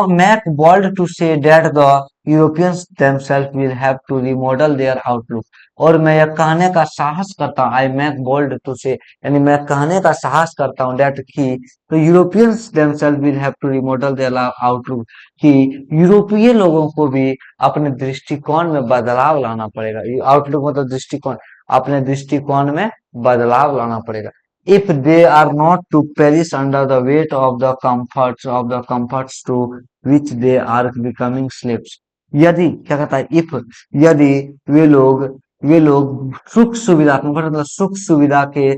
make bold to say that the Europeans themselves will have to remodel their outlook. और मैं यह कहने का साहस करता हूँ, I make bold to say, यानी मैं कहने का साहस करता हूँ that कि तो Europeans themselves will have to remodel their outlook, कि यूरोपीय लोगों को भी अपने दृष्टिकोण में बदलाव लाना पड़ेगा। आउटलुक मतलब दृष्टिकोण, अपने दृष्टिकोण में बदलाव लाना पड़ेगा। If they are not to perish under the weight of the comforts to which they are becoming slaves, यदि, क्या कहता है, if, यदि वे लोग सुख सुविधा, comfort मतलब सुख सुविधा के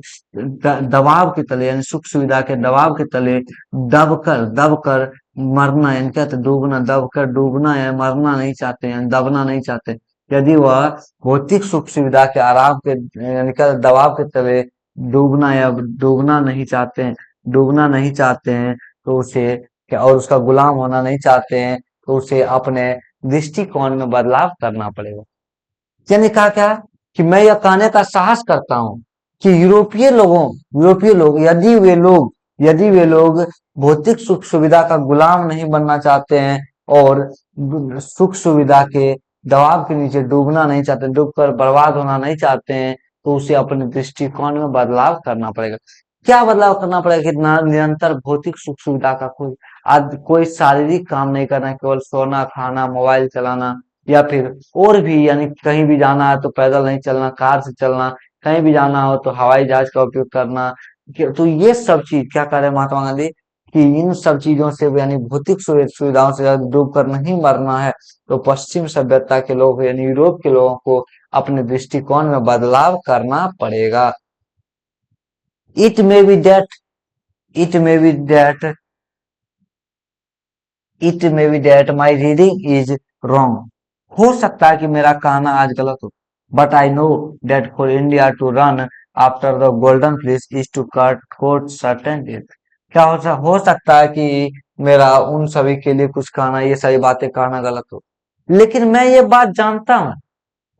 दबाव के तले, यानी सुख सुविधा के दबाव के तले दबकर मरना, यानी क्या कहते हैं, डूबना, दबकर डूबना या मरना नहीं चाहते, यानी दबना नहीं चाहते, यदि वह भौतिक सुख सुविधा के आराम के, यानी क्या, दबाव के तले डूबना या डूबना नहीं चाहते हैं, डूबना नहीं चाहते हैं, तो उसे क्या, और उसका गुलाम होना नहीं चाहते हैं, तो उसे अपने दृष्टिकोण में बदलाव करना पड़ेगा। यानी कहा क्या, कि मैं यह कहने का साहस करता हूँ कि यूरोपीय लोग, यदि वे लोग भौतिक सुख सुविधा का गुलाम नहीं बनना चाहते हैं, और सुख सुविधा के दबाव के नीचे डूबना नहीं चाहते, डूबकर बर्बाद होना नहीं चाहते हैं, तो उसे अपने दृष्टिकोण में बदलाव करना पड़ेगा। क्या बदलाव करना पड़ेगा, कि निरंतर भौतिक सुख सुविधा का कोई, आज कोई शारीरिक काम नहीं करना है, केवल सोना, खाना, मोबाइल चलाना, या फिर और भी, यानी कहीं भी जाना है तो पैदल नहीं चलना, कार से चलना, कहीं भी जाना हो तो हवाई जहाज का उपयोग करना। तो ये सब चीज, क्या कर रहे हैं महात्मा गांधी, कि इन सब चीजों से, यानी भौतिक सुविधाओं से डूब कर नहीं मरना है, तो पश्चिम सभ्यता के लोग, यानी यूरोप के लोगों को अपने दृष्टिकोण में बदलाव करना पड़ेगा। It may be that it may be that it may be that my reading is wrong, हो सकता है कि मेरा कहना आज गलत हो, but I know that for India to run after the golden fleece is to cut forth certain death, क्या हो सकता है कि मेरा उन सभी के लिए कुछ कहना, ये सारी बातें कहना गलत हो, लेकिन मैं ये बात जानता हूँ,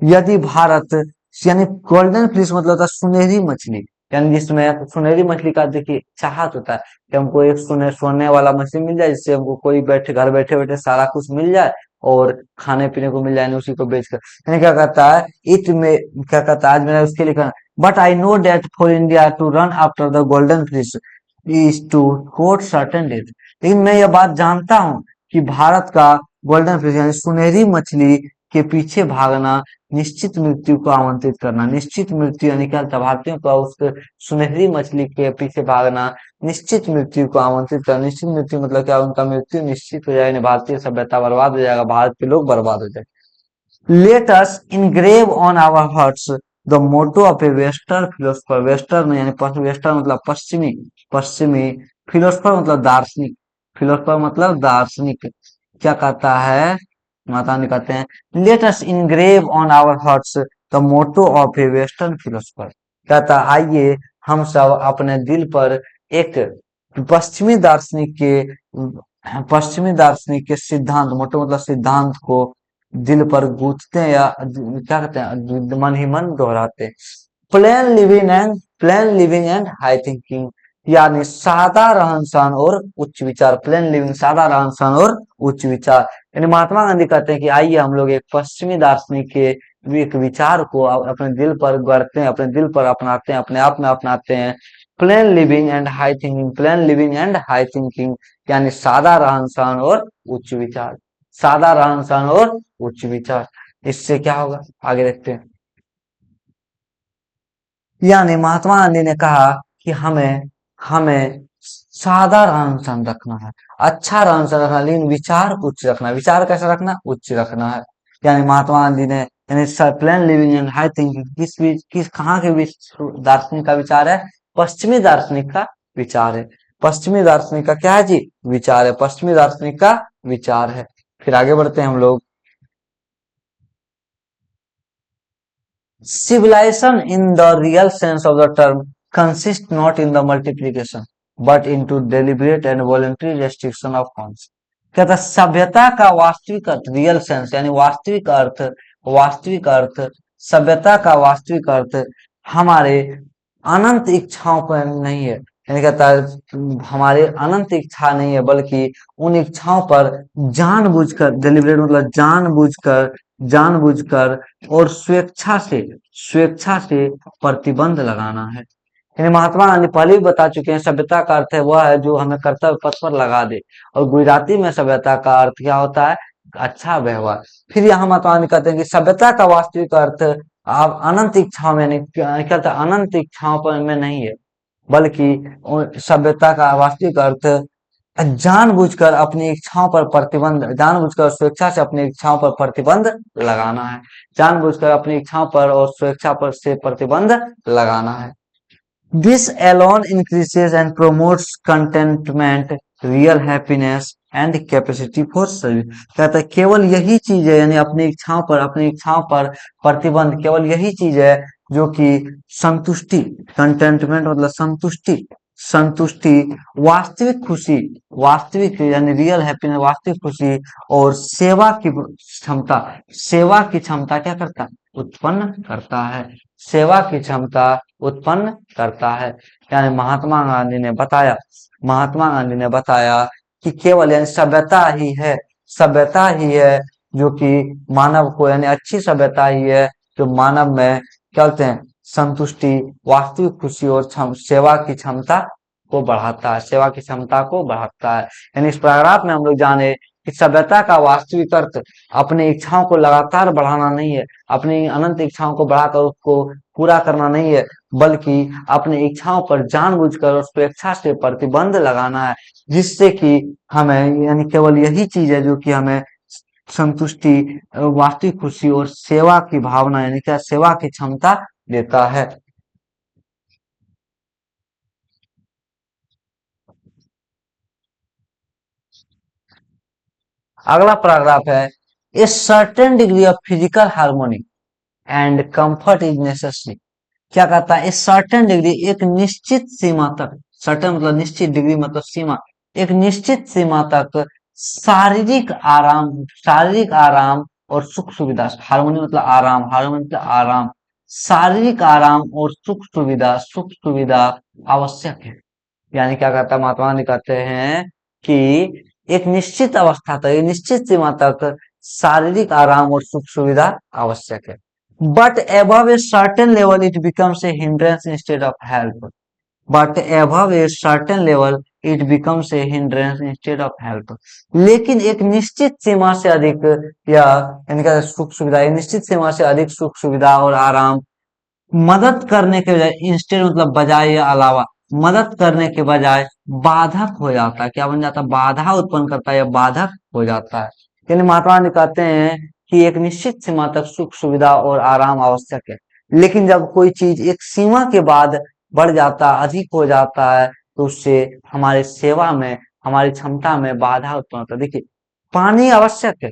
यदि भारत, यानी गोल्डन फिश मतलब होता है सुनहरी मछली, यानी जिसमें सुनहरी मछली का देखिए चाहत होता है कि हमको एक सोने वाला मछली मिल जाए, जिससे हमको कोई बैठे घर बैठे बैठे सारा कुछ मिल जाए, और खाने पीने को मिल जाए, यानी उसी को बेचकर, यानी क्या कहता है, इट में, क्या कहता है, आज मैंने उसके लिए कहा, but I know that for India to run after the golden fish is to court certain death, लेकिन मैं यह बात जानता हूँ कि भारत का गोल्डन फिश यानी सुनहरी मछली के पीछे भागना, निश्चित मृत्यु को आमंत्रित करना, निश्चित मृत्यु, यानी क्या होता है, भारतीयों का उस सुनहरी मछली के पीछे भागना, निश्चित मृत्यु को आमंत्रित करना, निश्चित मृत्यु मतलब क्या, उनका मृत्यु निश्चित हो जाएगा, भारतीय सभ्यता बर्बाद हो जाएगा, भारत के लोग बर्बाद हो जाएंगे। Let us engrave on our hearts the motto of a western philosopher, western यानी वेस्टर्न मतलब पश्चिमी, पश्चिमी फिलोसफर मतलब दार्शनिक, फिलोसफर मतलब दार्शनिक, क्या कहता है, महात्मा गांधी कहते हैं, let us engrave on our hearts the motto of a western philosopher. कहता आइए हम सब अपने दिल पर एक पश्चिमी दार्शनिक के पश्चिमी दार्शनिक के सिद्धांत, मोटो मतलब सिद्धांत को दिल पर गूंथते हैं, या क्या कहते हैं, मन ही मन दोहराते हैं। Plane living and high thinking, यानी सादा रहन सहन और उच्च विचार। प्लेन लिविंग, सादा रहन सहन और उच्च विचार। यानी महात्मा गांधी कहते हैं कि आइए हम लोग एक पश्चिमी दार्शनिक के एक विचार को अपने दिल पर गढ़ते हैं, अपने दिल पर अपनाते हैं, अपने आप में अपनाते हैं। Plane living and high thinking, plane living and high thinking, यानी सादा रहन सहन और उच्च विचार, सादा रहन सहन और उच्च विचार। इससे क्या होगा, आगे देखते हैं। यानी महात्मा गांधी ने कहा कि हमें हमें सादा रहन सहन रखना है, अच्छा रहन सहन रखना है, लेकिन विचार उच्च रखना है। विचार कैसा रखना, उच्च रखना है। यानी महात्मा गांधी ने, यानी plane living and high thinking किस कहाँ के दार्शनिक का विचार है, पश्चिमी दार्शनिक का विचार है। पश्चिमी दार्शनिक का क्या है जी, विचार है, पश्चिमी दार्शनिक का विचार है। फिर आगे बढ़ते हैं हम लोग। Civilization in the real sense of the term consists not in the multiplication but into deliberate and voluntary restriction of funds। कहता है, सभ्यता का वास्तविक अर्थ, रियल सेंस यानी वास्तविक अर्थ, वास्तविक अर्थ, सभ्यता का वास्तविक अर्थ हमारे अनंत इच्छाओं पर नहीं है। यानी कहता है हमारे अनंत इच्छा नहीं है, बल्कि उन इच्छाओं पर जानबूझकर, डिलिबरेट मतलब जानबूझकर, जानबूझकर और स्वेच्छा से प्रतिबंध लगाना है। यानी महात्मा गांधी पहले भी बता चुके हैं, सभ्यता का अर्थ है वह है जो हमें कर्तव्य पथ पर लगा दे, और गुजराती में सभ्यता का अर्थ क्या होता है, अच्छा व्यवहार। फिर यहाँ महात्मा गांधी कहते हैं कि सभ्यता का वास्तविक अर्थ आप अनंत इच्छाओं में, यानी क्या कहता है, अनंत इच्छाओं पर में नहीं है, बल्कि सभ्यता का वास्तविक अर्थ जानबूझकर अपनी इच्छाओं पर प्रतिबंध, जानबूझकर स्वेच्छा से अपनी इच्छाओं पर प्रतिबंध लगाना है, जानबूझकर अपनी इच्छाओं पर और स्वेच्छा पर से प्रतिबंध लगाना है। This alone increases and promotes contentment, real happiness and capacity for service। कहता है केवल यही चीज है, यानी अपनी इच्छाओं पर प्रतिबंध, केवल यही चीज है जो कि संतुष्टि, कंटेंटमेंट मतलब संतुष्टि, संतुष्टि, वास्तविक खुशी, वास्तविक यानी रियल हैप्पीनेस, वास्तविक खुशी और सेवा की क्षमता क्या करता है, उत्पन्न करता है, सेवा की क्षमता उत्पन्न करता है। यानी महात्मा गांधी ने बताया कि केवल यानी सभ्यता ही है जो कि मानव को, यानी अच्छी सभ्यता ही है जो मानव में क्या बोलते हैं, संतुष्टि, वास्तविक खुशी और सेवा की क्षमता को बढ़ाता है, सेवा की क्षमता को बढ़ाता है। यानी इस पैराग्राफ में हम लोग जाने कि सभ्यता का वास्तविक अर्थ अपनी इच्छाओं को लगातार बढ़ाना नहीं है, अपनी अनंत इच्छाओं को बढ़ाकर उसको पूरा करना नहीं है, बल्कि अपनी इच्छाओं पर जानबूझकर और स्वेच्छा से प्रतिबंध लगाना है, जिससे कि हमें, यानी केवल यही चीज है जो कि हमें संतुष्टि, वास्तविक खुशी और सेवा की भावना, यानी क्या, सेवा की क्षमता देता है। अगला पैराग्राफ है, a certain degree of physical harmony and comfort is necessary. क्या कहता है, ए सर्टेन डिग्री, एक निश्चित सीमा तक, सर्टेन मतलब निश्चित, डिग्री मतलब सीमा, एक निश्चित सीमा तक शारीरिक आराम और सुख सुविधा, हार्मोनी मतलब आराम, हार्मोनी मतलब आराम, शारीरिक आराम और सुख सुविधा आवश्यक है। यानी क्या कहता है, महात्मा गांधी कहते हैं कि एक निश्चित अवस्था तक, एक निश्चित सीमा तक शारीरिक आराम और सुख सुविधा आवश्यक है। But above a certain level it becomes a hindrance instead of help। But above a certain level it becomes a hindrance instead of help। लेकिन एक निश्चित सीमा से अधिक, या यानी क्या, सुख सुविधा, एक निश्चित सीमा से अधिक सुख सुविधा और आराम मदद करने के बजाय, इंस्टेड मतलब बजाय या अलावा, मदद करने के बजाय बाधक हो जाता है। क्या बन जाता है, बाधा उत्पन्न करता है या बाधक हो जाता है। यानी महात्मा गांधी कहते हैं कि एक निश्चित सीमा तक सुख सुविधा और आराम आवश्यक है, लेकिन जब कोई चीज एक सीमा के बाद बढ़ जाता, अधिक हो जाता है, तो उससे हमारे सेवा में, हमारी क्षमता में बाधा उत्पन्न होता है। देखिए, पानी आवश्यक है,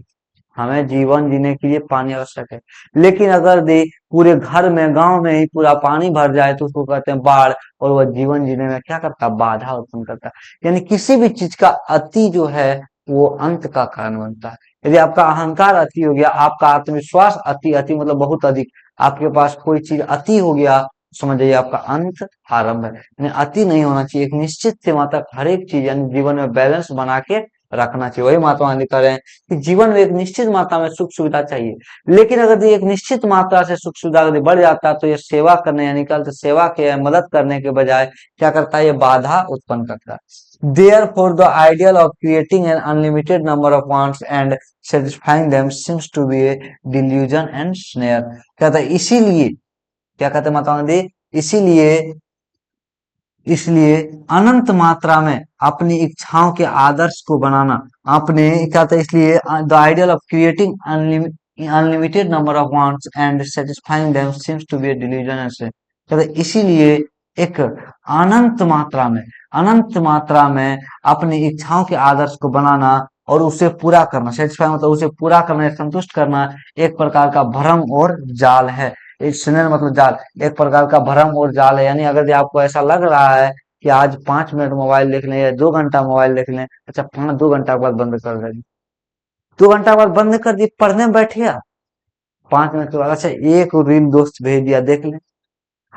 हमें जीवन जीने के लिए पानी आवश्यक है। लेकिन अगर दे पूरे घर में, गांव में ही पूरा पानी भर जाए तो उसको कहते हैं बाढ़, और वह जीवन जीने में क्या करता है, बाधा उत्पन्न करता है। यानी किसी भी चीज का अति जो है वो अंत का कारण बनता है। यदि आपका अहंकार अति हो गया, आपका आत्मविश्वास अति, अति मतलब बहुत अधिक, आपके पास कोई चीज अति हो गया, समझ जाइए आपका अंत आरंभ है। यानी अति नहीं होना चाहिए, एक निश्चित सीमा तक हर एक चीज यानी जीवन में बैलेंस बना के रखना चाहिए। वही महात्मा गांधी कह रहे हैं कि जीवन में एक निश्चित मात्रा में सुख सुविधा चाहिए, लेकिन अगर ये एक निश्चित मात्रा से सुख सुविधा यदि बढ़ जाता है तो ये सेवा करने यानी कल सेवा के मदद करने के बजाय क्या करता है, ये बाधा उत्पन्न करता है। Therefore, the ideal of creating an unlimited number of wants and satisfying them seems to be a delusion and snare। कहता है इसीलिए, क्या कहते हैं महात्मा गांधी, इसीलिए इसलिए अनंत मात्रा में अपनी इच्छाओं के आदर्श को बनाना, अपने क्या था, इसलिए the ideal of creating unlimited number of wants and satisfying them seems to be a delusion. कहते इसीलिए एक अनंत मात्रा में अपनी इच्छाओं के आदर्श को बनाना और उसे पूरा करना, सेटिस्फाई मतलब उसे पूरा करना, संतुष्ट करना, एक प्रकार का भ्रम और जाल है। स्नेह मतलब जाल, एक प्रकार का भ्रम और जाल है। यानी अगर आपको ऐसा लग रहा है कि आज 5 मिनट मोबाइल देख लें या 2 घंटा मोबाइल देख लें, अच्छा 2 घंटा बाद बंद कर देंगे, 2 घंटा बाद बंद कर दिए, पढ़ने में बैठे आप 5 मिनट के बाद, अच्छा एक रील दोस्त भेज दिया देख लें,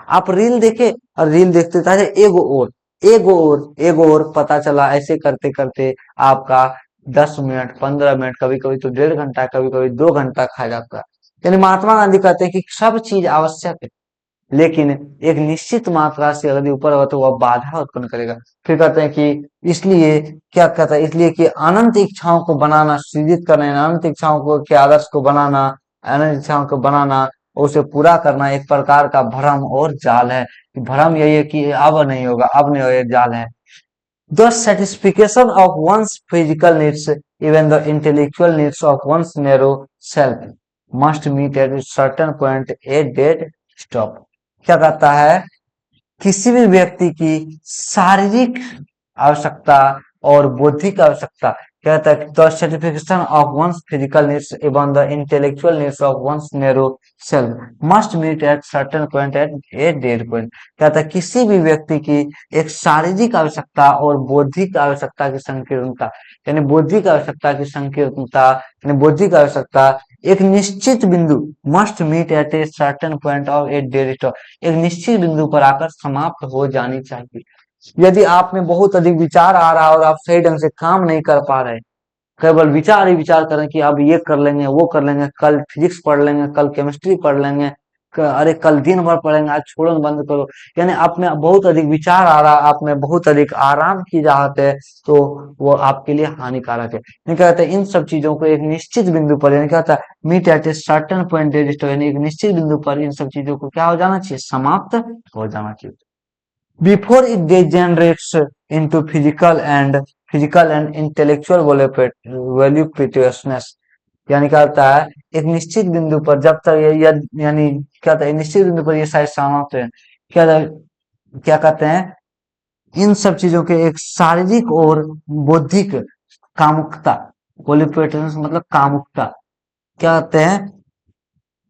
आप रील देखे और रील देखते थे, एगो और पता चला, ऐसे करते करते आपका 10 मिनट, 15 मिनट, कभी कभी तो 1.5 घंटा, कभी कभी 2 घंटा खा जाता है। यानी महात्मा गांधी कहते हैं कि सब चीज आवश्यक है, लेकिन एक निश्चित मात्रा से अगर ऊपर हो तो वह बाधा उत्पन्न करेगा। फिर कहते हैं कि इसलिए क्या कहता है, इसलिए कि अनंत इच्छाओं को बनाना, सृजित करना, अनंत इच्छाओं को के आदर्श को बनाना, अनंत इच्छाओं को बनाना और उसे पूरा करना एक प्रकार का भ्रम और जाल है। भ्रम यही है कि अब नहीं होगा, अब नहीं होगा, ये जाल है। The satisfaction of one's physical needs, even the intellectual needs of one's narrow self, must meet at a certain point a dead stop। क्या कहता है, किसी भी व्यक्ति की शारीरिक आवश्यकता और बौद्धिक आवश्यकता, कहता है the satisfaction of one's physical needs एवं the intellectual needs of one's narrow self must meet at certain point at a dead point. कहता है किसी भी व्यक्ति की एक शारीरिक आवश्यकता और बौद्धिक आवश्यकता की संकीर्णता, यानी बौद्धिक आवश्यकता की संकीर्णता, यानी बौद्धिक आवश्यकता एक निश्चित बिंदु, must meet at a certain point of a dead stop, एक निश्चित बिंदु पर आकर समाप्त हो जानी चाहिए। यदि आप में बहुत अधिक विचार आ रहा है और आप सही ढंग से काम नहीं कर पा रहे, केवल विचार ही विचार करें कि अब ये कर लेंगे, वो कर लेंगे, कल फिजिक्स पढ़ लेंगे, कल केमिस्ट्री पढ़ लेंगे, अरे कल दिन भर पढ़ेंगे, आज छोड़ो बंद करो, यानी आप में बहुत अधिक विचार आ रहा है, आप में बहुत अधिक आराम की चाहत है, तो वो आपके लिए हानिकारक है। नहीं कहते इन सब चीजों को एक निश्चित बिंदु पर, यानी कहता है meet at a certain point dead stop, यानी एक निश्चित बिंदु पर इन सब चीजों को क्या हो जाना चाहिए, समाप्त हो जाना चाहिए, before it degenerates into physical and intellectual voluptuousness। यानी क्या होता है, एक निश्चित बिंदु पर जब तक यानी क्या होता है, निश्चित बिंदु पर ये शायद समाप्त है, क्या क्या कहते हैं, इन सब चीजों के एक शारीरिक और बौद्धिक कामुकता, वोल्यूप्टुousness मतलब कामुकता, क्या कहते हैं,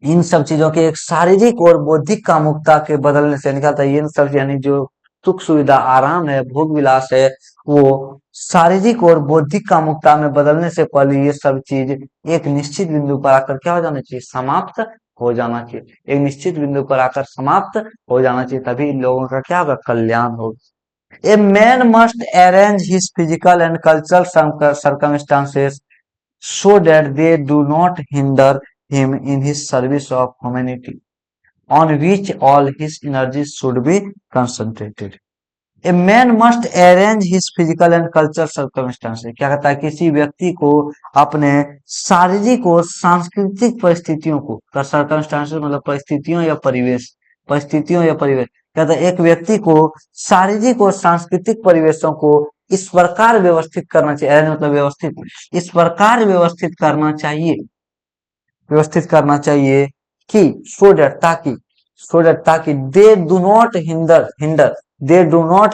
इन सब चीजों के एक शारीरिक और बौद्धिक कामुकता के बदलने से निकलता है, इन सब यानी जो सुख सुविधा, आराम है, भोग विलास है, वो शारीरिक और बौद्धिक कामुकता में बदलने से पहले ये सब चीज एक निश्चित बिंदु पर आकर क्या हो जाना चाहिए, समाप्त हो जाना चाहिए, एक निश्चित बिंदु पर आकर समाप्त हो जाना चाहिए, तभी इन लोगों का क्या होगा, कल्याण होगा। A man must arrange his physical and cultural circumstances so that they do not hinder him in his service of humanity, on which all his energies should be concentrated। A man must arrange his physical and cultural circumstances। क्या कहता है, किसी व्यक्ति को अपने शारीरिक और सांस्कृतिक परिस्थितियों को, सर्कमस्टांसेस मतलब परिस्थितियों या परिवेश, कहता है एक व्यक्ति को शारीरिक और सांस्कृतिक परिवेशों को इस प्रकार व्यवस्थित करना चाहिए, मतलब व्यवस्थित, इस प्रकार व्यवस्थित करना चाहिए कि ताकि they do not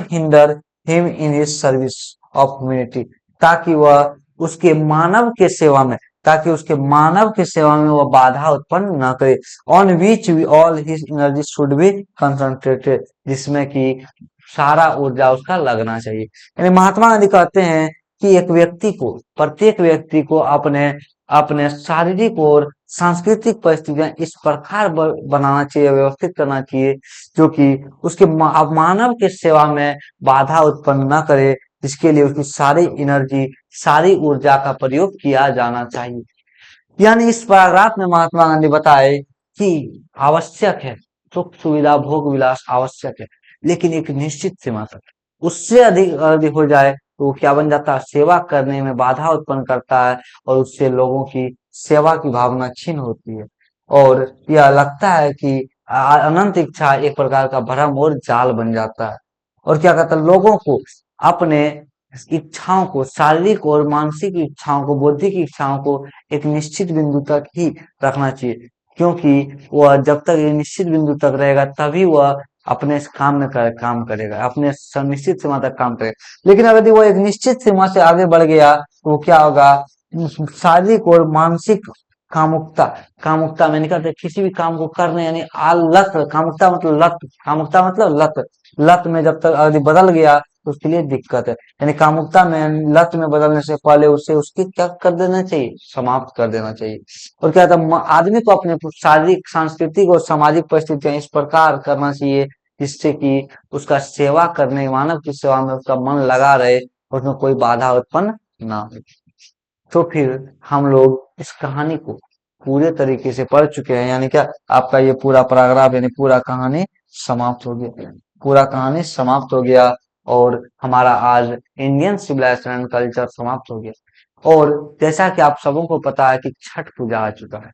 hinder him in his service of humanity, ताकि वह उसके मानव के सेवा में, ताकि उसके मानव की सेवा में वह बाधा उत्पन्न न करे, on which all his energy should be concentrated, जिसमें कि सारा ऊर्जा उसका लगना चाहिए। यानी महात्मा गांधी कहते हैं कि एक व्यक्ति को, प्रत्येक व्यक्ति को अपने अपने शारीरिक और सांस्कृतिक परिस्थितियां इस प्रकार बनाना चाहिए, व्यवस्थित करना चाहिए, जो कि उसके मानव के सेवा में बाधा उत्पन्न न करे, जिसके लिए उसकी सारी एनर्जी, सारी ऊर्जा का प्रयोग किया जाना चाहिए। यानी इस पैराग्राफ में महात्मा गांधी बताए कि आवश्यक है, सुख सुविधा भोग विलास आवश्यक है, लेकिन एक निश्चित सीमा तक। उससे अधिक अधिक हो जाए तो वो क्या बन जाता है, सेवा करने में बाधा उत्पन्न करता है, और उससे लोगों की सेवा की भावना क्षीण होती है, और यह लगता है कि अनंत इच्छा एक प्रकार का भ्रम और जाल बन जाता है। और क्या कहता है, लोगों को अपने इच्छाओं को, शारीरिक और मानसिक इच्छाओं को, बौद्धिक इच्छाओं को एक निश्चित बिंदु तक ही रखना चाहिए, क्योंकि वह जब तक एक निश्चित बिंदु तक रहेगा तभी वह अपने इस काम में काम करेगा, अपने निश्चित सीमा तक काम करेगा। लेकिन अगर वो एक निश्चित सीमा से आगे बढ़ गया तो वो क्या होगा, शारीरिक और मानसिक कामुकता, कामुकता मैंने कहा किसी भी काम को करने, यानी लत, कामुकता मतलब लत, कामुकता मतलब लत, लत में जब तक आदमी बदल गया तो उसके लिए दिक्कत है। यानी कामुकता में, लत में बदलने से पहले उसे उसकी क्या कर देना चाहिए, समाप्त कर देना चाहिए। और क्या था, आदमी को अपने शारीरिक, सांस्कृतिक और सामाजिक परिस्थितियां इस प्रकार करना चाहिए जिससे कि उसका सेवा करने, मानव की सेवा में उसका मन लगा रहे, उसमें कोई बाधा उत्पन्न ना हो। तो फिर हम लोग इस कहानी को पूरे तरीके से पढ़ चुके हैं, यानी क्या, आपका ये पूरा पैराग्राफ यानी पूरा कहानी समाप्त हो गया, पूरा कहानी समाप्त हो गया, और हमारा आज इंडियन सिविलाइजेशन एंड कल्चर समाप्त हो गया। और जैसा कि आप सबों को पता है कि छठ पूजा आ चुका है,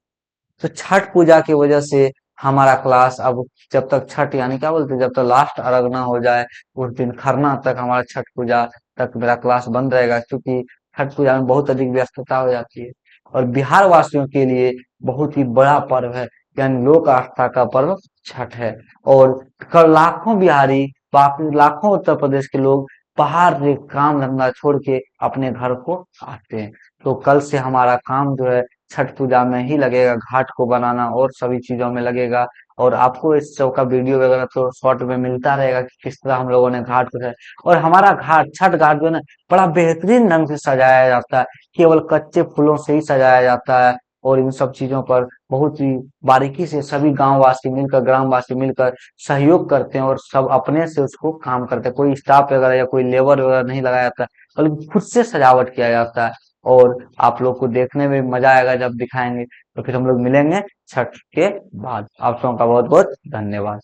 तो छठ पूजा की वजह से हमारा क्लास अब, जब तक छठ यानी क्या बोलते हैं, जब तक लास्ट अर्घ ना हो जाए उस दिन खरना तक, हमारा छठ पूजा तक मेरा क्लास बंद रहेगा, क्योंकि छठ पूजा में बहुत अधिक व्यस्तता हो जाती है, और बिहार वासियों के लिए बहुत ही बड़ा पर्व है, यानी लोक आस्था का पर्व छठ है। और कल लाखों बिहारी, बाकी लाखों उत्तर प्रदेश के लोग बाहर से काम धंधा छोड़ के अपने घर को आते हैं। तो कल से हमारा काम जो है छठ पूजा में ही लगेगा, घाट को बनाना और सभी चीजों में लगेगा। और आपको इस शो का वीडियो वगैरह तो शॉर्ट में मिलता रहेगा कि किस तरह हम लोगों ने घाट को है। और हमारा घाट, छठ घाट जो है ना, बड़ा बेहतरीन ढंग से सजाया जाता है, केवल कच्चे फूलों से ही सजाया जाता है, और इन सब चीजों पर बहुत ही बारीकी से सभी गांववासी मिलकर, ग्रामवासी मिलकर सहयोग करते हैं, और सब अपने से उसको काम करते हैं, कोई स्टाफ वगैरह या कोई लेबर वगैरह नहीं लगाया जाता, बल्कि खुद से सजावट किया जाता है। और आप लोग को देखने में मजा आएगा जब दिखाएंगे। तो फिर हम लोग मिलेंगे छठ के बाद। आप सबका बहुत बहुत धन्यवाद।